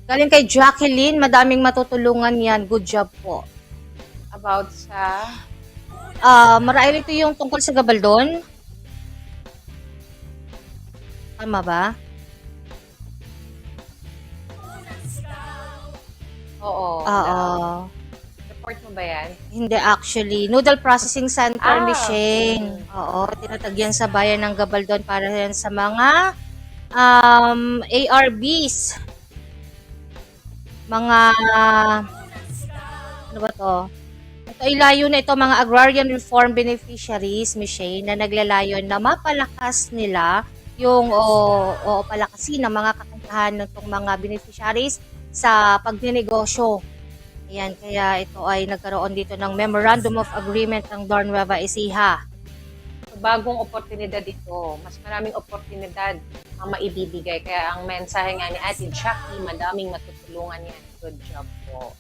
Galing kay Jacqueline, madaming matutulungan yan. Good job po. About sa... Marahil ito yung tungkol sa Gabaldon. Tama ba? Oo. Oo. Report mo ba yan? Hindi actually. Noodle Processing Center, Michelle. Okay. Oo, tinatagyan sa bayan ng Gabaldon para yan sa mga ARBs. Mga, ano ba to? Ito ay layo na ito, mga agrarian reform beneficiaries, Michelle, na naglalayon na mapalakas nila yung o palakasin ng mga kakayahan ng itong mga beneficiaries sa pagninegosyo. Ayan, kaya ito ay nagkaroon dito ng Memorandum of Agreement ng Dar Nueva Ecija. So, bagong oportunidad ito. Mas maraming oportunidad ang maibibigay. Kaya ang mensahe nga ni Ate Jackie, madaming matutulungan yan. Good job po.